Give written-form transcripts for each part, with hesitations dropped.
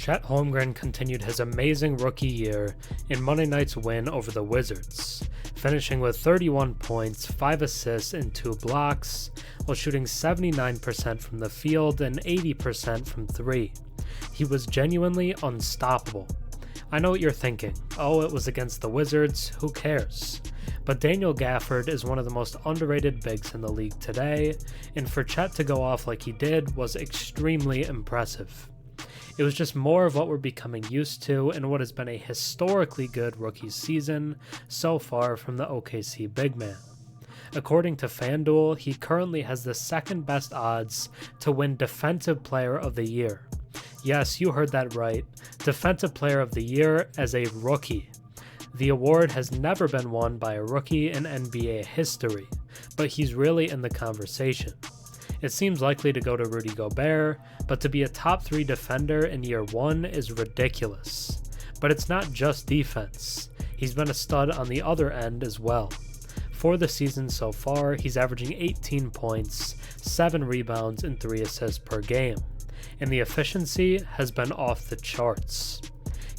Chet Holmgren continued his amazing rookie year in Monday night's win over the Wizards, finishing with 31 points, 5 assists, and 2 blocks, while shooting 79% from the field and 80% from 3. He was genuinely unstoppable. I know what you're thinking. Oh, it was against the Wizards, who cares? But Daniel Gafford is one of the most underrated bigs in the league today, and for Chet to go off like he did was extremely impressive. It was just more of what we're becoming used to in what has been a historically good rookie season so far from the OKC big man. According to FanDuel, he currently has the second best odds to win Defensive Player of the Year. Yes, you heard that right. Defensive Player of the Year as a rookie. The award has never been won by a rookie in NBA history, but he's really in the conversation. It seems likely to go to Rudy Gobert, but to be a top 3 defender in year 1 is ridiculous. But it's not just defense. He's been a stud on the other end as well. For the season so far, he's averaging 18 points, 7 rebounds, and 3 assists per game. And the efficiency has been off the charts.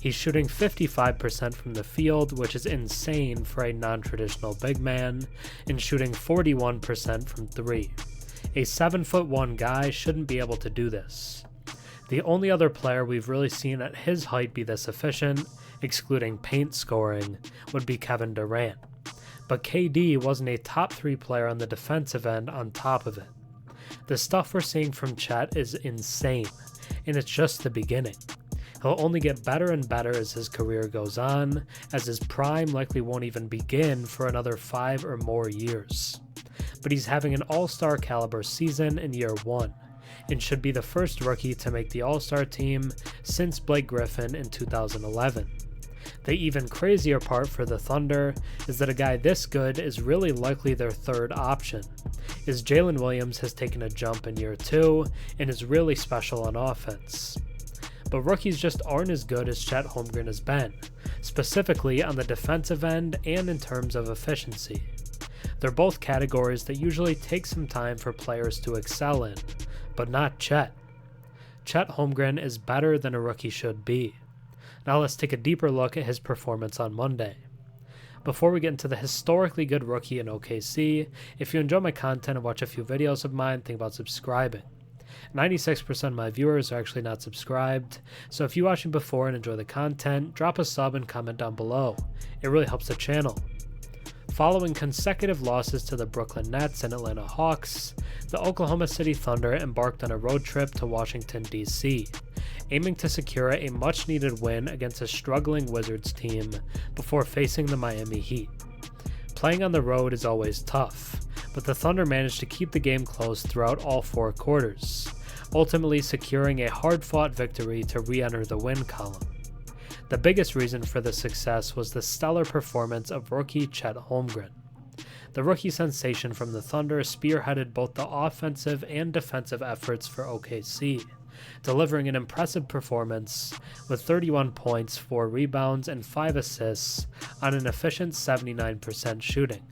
He's shooting 55% from the field, which is insane for a non-traditional big man, and shooting 41% from 3. A 7'1" guy shouldn't be able to do this. The only other player we've really seen at his height be this efficient, excluding paint scoring, would be Kevin Durant. But KD wasn't a top 3 player on the defensive end on top of it. The stuff we're seeing from Chet is insane, and it's just the beginning. He'll only get better and better as his career goes on, as his prime likely won't even begin for another 5 or more years. But he's having an all-star caliber season in year 1, and should be the first rookie to make the all-star team since Blake Griffin in 2011. The even crazier part for the Thunder is that a guy this good is really likely their third option, as Jalen Williams has taken a jump in year 2 and is really special on offense. But rookies just aren't as good as Chet Holmgren has been, specifically on the defensive end and in terms of efficiency. They're both categories that usually take some time for players to excel in, but not Chet. Chet Holmgren is better than a rookie should be. Now let's take a deeper look at his performance on Monday. Before we get into the historically good rookie in OKC, if you enjoy my content and watch a few videos of mine, think about subscribing. 96% of my viewers are actually not subscribed, so if you watched me before and enjoy the content, drop a sub and comment down below. It really helps the channel. Following consecutive losses to the Brooklyn Nets and Atlanta Hawks, the Oklahoma City Thunder embarked on a road trip to Washington, D.C., aiming to secure a much-needed win against a struggling Wizards team before facing the Miami Heat. Playing on the road is always tough, but the Thunder managed to keep the game close throughout all 4 quarters, ultimately securing a hard-fought victory to re-enter the win column. The biggest reason for the success was the stellar performance of rookie Chet Holmgren. The rookie sensation from the Thunder spearheaded both the offensive and defensive efforts for OKC, delivering an impressive performance with 31 points, 4 rebounds, and 5 assists on an efficient 79% shooting,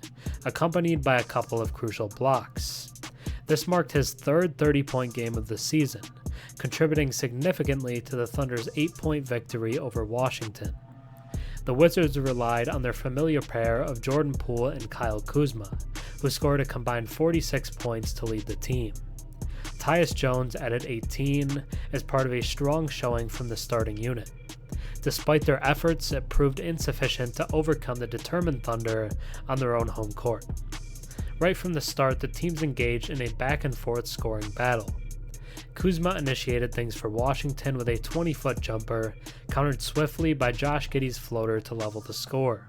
accompanied by a couple of crucial blocks. This marked his third 30-point game of the season, contributing significantly to the Thunder's 8-point victory over Washington. The Wizards relied on their familiar pair of Jordan Poole and Kyle Kuzma, who scored a combined 46 points to lead the team. Tyus Jones added 18 as part of a strong showing from the starting unit. Despite their efforts, it proved insufficient to overcome the determined Thunder on their own home court. Right from the start, the teams engaged in a back-and-forth scoring battle. Kuzma initiated things for Washington with a 20-foot jumper, countered swiftly by Josh Giddey's floater to level the score.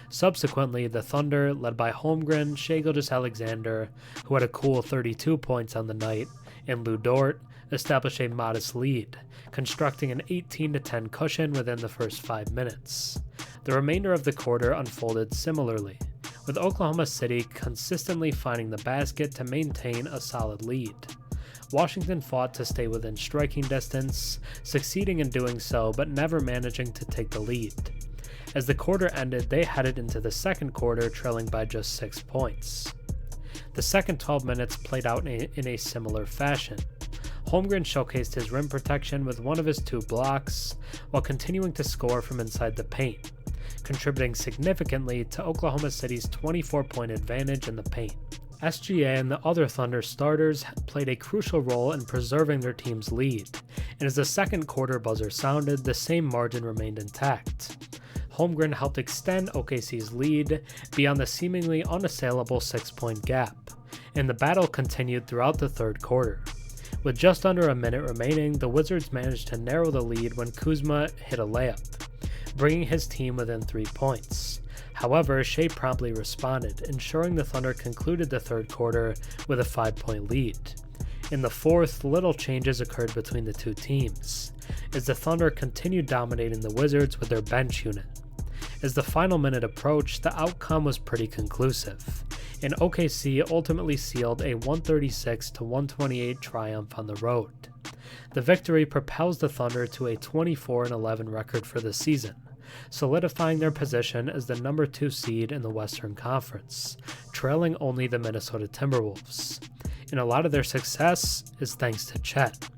Subsequently, the Thunder, led by Holmgren, gilgeous-alexander, who had a cool 32 points on the night, and Lu Dort, established a modest lead, constructing an 18-10 cushion within the first 5 minutes. The remainder of the quarter unfolded similarly, with Oklahoma City consistently finding the basket to maintain a solid lead. Washington fought to stay within striking distance, succeeding in doing so but never managing to take the lead. As the quarter ended, they headed into the second quarter trailing by just 6 points. The second 12 minutes played out in a similar fashion. Holmgren showcased his rim protection with one of his 2 blocks, while continuing to score from inside the paint, contributing significantly to Oklahoma City's 24-point advantage in the paint. SGA and the other Thunder starters played a crucial role in preserving their team's lead, and as the second quarter buzzer sounded, the same margin remained intact. Holmgren helped extend OKC's lead beyond the seemingly unassailable 6-point gap, and the battle continued throughout the third quarter. With just under a minute remaining, the Wizards managed to narrow the lead when Kuzma hit a layup, bringing his team within 3 points. However, Shea promptly responded, ensuring the Thunder concluded the third quarter with a 5-point lead. In the fourth, little changes occurred between the two teams, as the Thunder continued dominating the Wizards with their bench unit. As the final minute approached, the outcome was pretty conclusive, and OKC ultimately sealed a 136-128 triumph on the road. The victory propels the Thunder to a 24-11 record for the season, solidifying their position as the number 2 seed in the Western Conference, trailing only the Minnesota Timberwolves. And a lot of their success is thanks to Chet.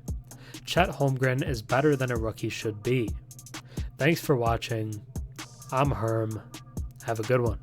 Chet Holmgren is better than a rookie should be. Thanks for watching. I'm Herm. Have a good one.